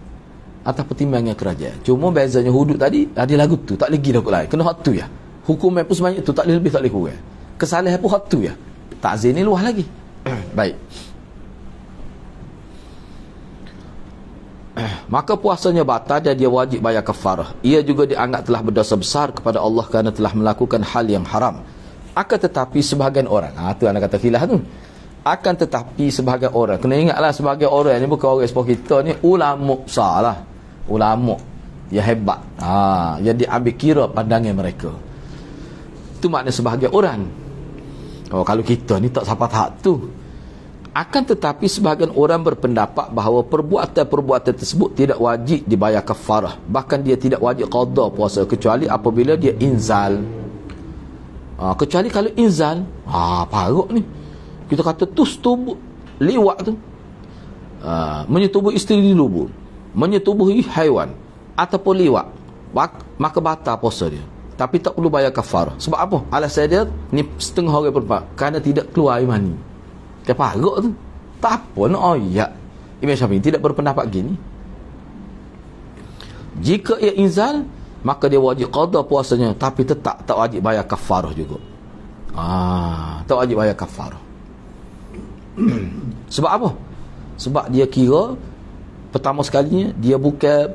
atas pertimbangan kerajaan. Cuma bezanya hudud tadi ada lagu tu, tak lagi dah kot lain. Kena hak tu ya. Hukum pun sebanyak tu, tak boleh lebih, tak boleh kurang. Kesalahan pun hak tu ya. Ta'zir ni luas lagi. Baik. Maka puasanya batal dan dia wajib bayar kafarah. Ia juga dianggap telah berdosa besar kepada Allah kerana telah melakukan hal yang haram. Akan tetapi sebahagian orang, tu anak kata khilaf tu. Akan tetapi sebahagian orang, kena ingatlah sebahagian orang ni bukan orang ekspor kita ni, ulama besar lah. Ulama yang hebat. Yang diambil kira pandangan mereka. Itu makna sebahagian orang. Kalau kita ni tak sampai tahap tu. Akan tetapi sebahagian orang berpendapat bahawa perbuatan-perbuatan tersebut tidak wajib dibayar kafarah. Bahkan dia tidak wajib qada puasa kecuali apabila dia inzal. Kecuali kalau inzal, paruk ni. Kita kata tu setubuh liwat tu. Menyetubuhi isteri di lubur, menyetubuhi haiwan ataupun liwat, maka batal puasa dia. Tapi tak perlu bayar kafarah. Sebab apa? Alasan dia ni setengah orang berpendapat kerana tidak keluar air mani. Dia paruk tu. Tak apa nak ayat. Imam Syafi'i tidak berpendapat gini. Jika ia inzal, maka dia wajib qada puasanya, tapi tetap tak wajib bayar kafarah juga. Tak wajib bayar kafarah. Sebab apa? Sebab dia kira pertama sekalinya dia bukan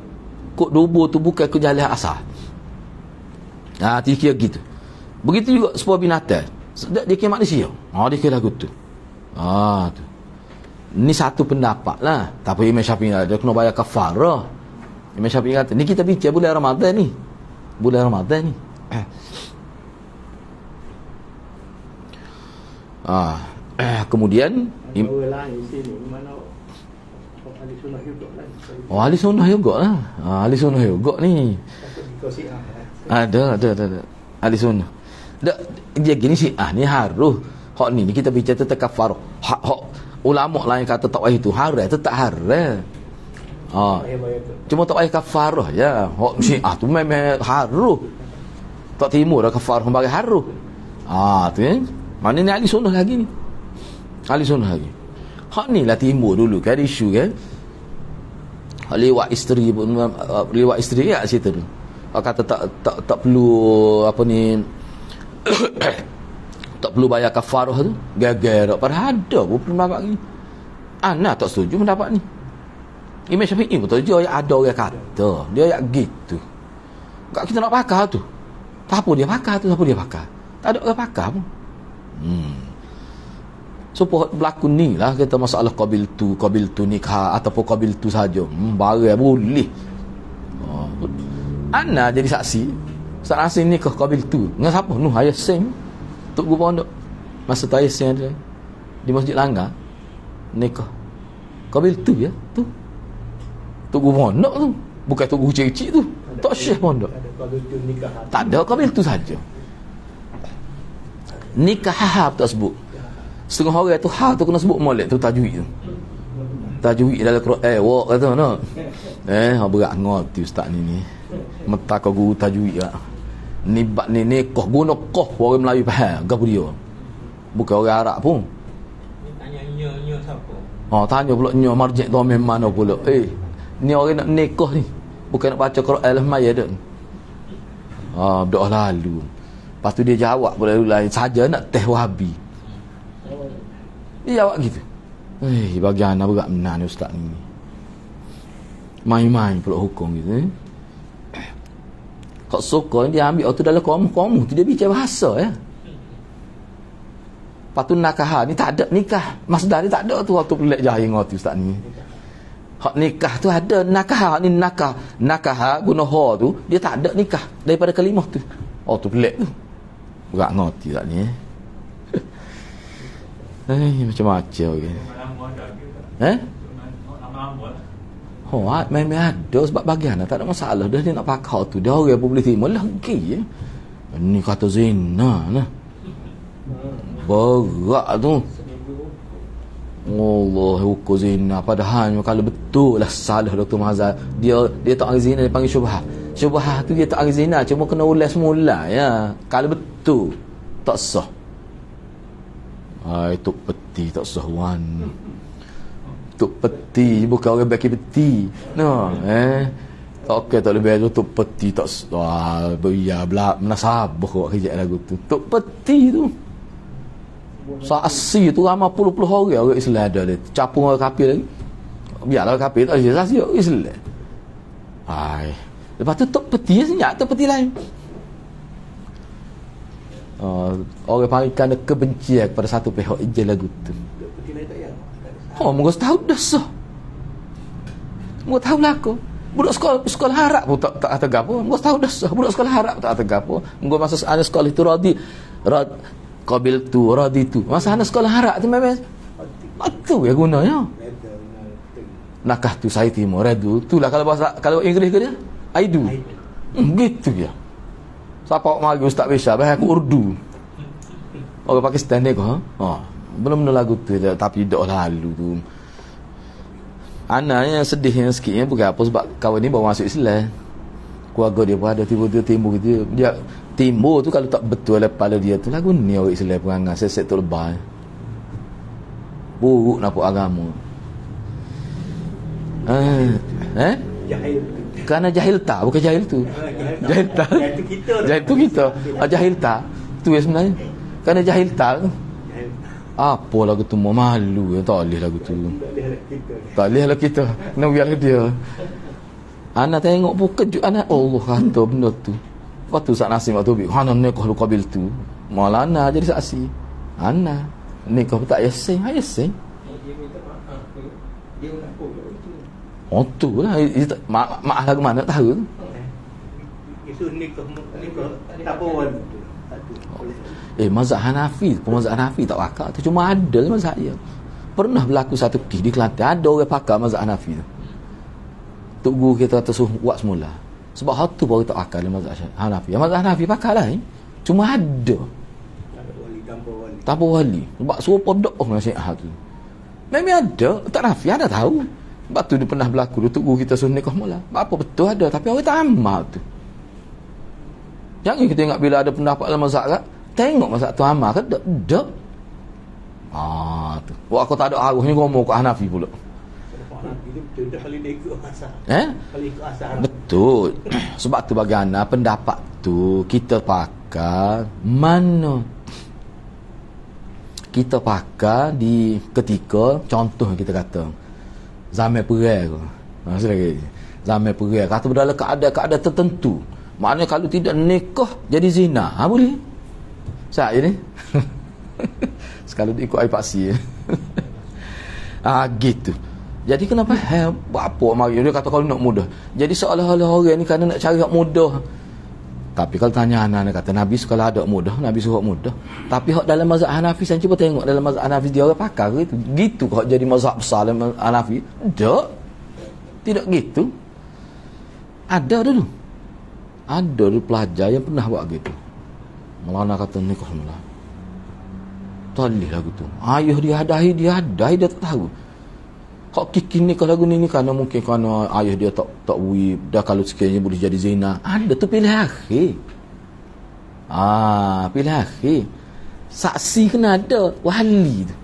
kod dubur tu, bukan kejalahan asal. Dia kira gitu. Begitu juga sebuah binatang. Dia kira manusia. Dia kira lagu tu. Tu. Ni satu pendapat lah. Tapi Imam Syafi'i dia kena bayar kafarah. Imam Syafi'i kata, ni kita bincang bulan Ramadan ni. Bulan Ramadan ni. Kemudian ahli sunnah juga lah. Ahli sunnah juga ni. Ada ahli sunnah. Dia gini sih, ni harus hak ni kita bicara tentang kafarah. Hak ulama lain kata tak wajib tu haram, tetap haram. Cuma tak payah kafarah ya. Hak Syiah tu memang harus. Tak timur dah kafarah bagi harus. Tu kan. Mana ni ahli sunnah lagi ni. Ahli sunnah lagi. Hak ni lah timur dulu kan isu kan. Hak liwat isteri kat situ tu. Hak kata tak perlu apa ni tak perlu bayar kafarah tu. Gagal tak pada ada pun pendapat ni. Ana tak setuju pendapat ni. Imam Syafi'i pun dia ada orang kata, dia ayat gitu. Enggak kita nak pakar tu. Tak apa dia pakar tu, siapa dia pakar? Tak ada orang pakar pun. So berlaku ni lah kita masalah qabil tu nikah ataupun qabil tu saja. Barang boleh. Ana jadi saksi. Saksi nikah qabil tu. Dengan siapa? Nuh Ayah Sing. Tok Guru Pondok. Masa tu Ayah Sing ada di Masjid Langgar. Nikah qabil tu ya, tu. Tok Guru Pondok tu. Bukan Tok Guru cik-cik tu. Tok Syekh Pondok. Tak ada qabil tu saja. Nikah hahab tak sebut. Setengah orang tu tu kena sebut molek tu tajwid tu. Tajwid dalam Quran wak kata no. Berat ngerti ustaz ni. Meta kau guru tajwid ah. Ni bab ni koh guna koh orang Melayu faham gapo dia. Bukan orang Arab pun. Ni tanya nyo siapa? Tanya pula nyo marjik tu mana pula. Ni orang nak nikah ni. Bukan nak baca Quran al-Maya dak. Berdoa lalu. Lepas tu dia jawab pula lain saja nak teh Wahabi. Dia jawab gitu. Bagian apa berat benar ni ustaz ni. Main-main pula hukum gitu. Kau suka dia ambil tu dalam kamu tu dia bicara bahasa ya. Lepas tu nakah ni tak ada nikah. Masdar ni tak ada tu waktu pelik jahil ngau tu ustaz ni. Hak nikah tu ada nakah ni nakah guna ha tu dia tak ada nikah daripada kalimah tu. Tu pelik tu. Berat ngerti tak ni. Macam-macam okey. Memang ada sebab bagian tak ada masalah dah dia nak pakai tu dia orang pun boleh terima lagi ni kata zina nah berat tu Allah hukum zina padahal kalau betul lah salah Dr. Mazhar dia tak ada zina dia panggil syubhah tu dia tak ada zina cuma kena ulas semula ya kalau betul tak sah itu peti tak sah wan tuk peti bukan orang baki peti okey tak lebih tuk peti tak beria belak menasabah kau kerja lagu tu tuk peti tu saksi tu ramai puluh-puluh orang Islam ada dia capung orang kafir lagi biarlah kafir tak ada saksi Islam lepas tu tuk peti senyap tuk peti lain orang panggilan kebencian kepada satu pihak je lagu tu moga tahu dah sah. Moga tahu lah aku. Budak sekolah harap pun tak ada gapo. Moga tahu dah sah. Budak sekolah harap tak ada gapo. Moga masa anak sekolah itu qabil tu radi tu. Masa anak sekolah harap tu memang betul ya gunanya. Nakah tu saya timo redu. Itulah kalau Inggeris ke dia? I do. Gitu ya. Siapa mari ustaz Besar bahasa aku Urdu. Orang Pakistan ni kau. Belum lagu tu tapi dah lalu tu. Anaknya sedihnya sikitnya bukan apa sebab kawan ni baru masuk Islam. Keluarga dia pun ada tiba-tiba timbul gitu. Dia timbul tu kalau tak betul kepala dia tu lagu ni orang Islam perangai seset tu lebay. Buruk nampak agama. Jahil. Kerana jahil tak bukan jahil tu. Jahil tak. Jahil tu kita. Jahil tak. Tu yang sebenarnya. Kerana jahil tak tu. Apa lagu tu malu tak boleh lagu tu tak boleh lah kita kena biarkan dia anak tengok pun kejut anak Allah kata benda tu lepas tu saat nasi waktu bik anak nikah lu qabil tu malah anak jadi saksi anak nikah pun tak yasin dia minta maaf dia nak tu lah maaf lagu mana tahu itu nikah tak boleh mazhab Hanafi tak pakar tu cuma ada mazhab dia pernah berlaku satu kes di Kelantan ada orang pakar mazhab Hanafi tu tok guru kita tersuruh buat semula sebab hak tu baru tak pakar mazhab Hanafi mazhab Hanafi pakar lah cuma ada tanpa wali sebab suruh doa nasihat tu memang ada tak Hanafi ada tahu sebab tu dia pernah berlaku tok guru kita suruh nikah mula apa betul ada tapi orang tak amal tu jangan kita tengok bila ada pendapat dalam mazhab kan tengok masa tu amal kan tak tu wah aku tak ada arusnya ngomong ke Hanafi pula betul sebab tu bagaimana pendapat tu kita pakai mana kita pakai di ketika contoh kita kata zaman perang zaman perang kata dalam keadaan tertentu maknanya kalau tidak nikah jadi zina boleh saya ni sekali ikut air paksi gitu jadi kenapa apa mari dia kata kalau nak mudah jadi seolah-olah orang ni kerana nak cari hak mudah tapi kalau tanya anak kata Nabi kalau ada mudah Nabi suruh mudah tapi hak dalam mazhab Hanafi saya cuba tengok dalam mazhab Hanafi dia orang pakar gitu kok jadi mazhab besar dalam Hanafi tidak gitu ada dulu pelajar yang pernah buat gitu malah nak kata nikah malah tak boleh lagu tu ayah dia dia tak tahu kok kikin nikah lagu ni kerana mungkin kerana ayah dia tak wib dah kalau sekiranya boleh jadi zina ada tu pilih akhir pilih akhir Saksi kena ada, wali tu.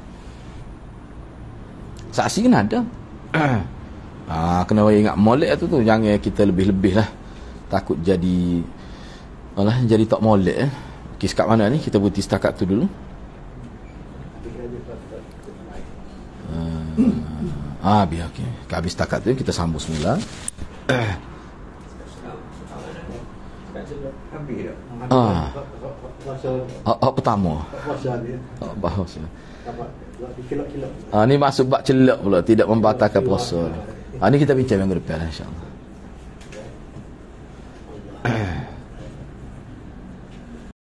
Saksi kena ada. Kena ingat molek tu jangan kita lebih-lebih lah. Takut jadi jadi tak molek. Okey, sekat mana ni? Kita berhenti setakat tu dulu. Biar okey. Habis setakat tu kita sambung semula. Habis dah. Pertama. Bahasa. Kilok-kilok. Ni maksud bab celak pula, tidak membatalkan puasa. Ni kita bincang minggu depan insya-Allah.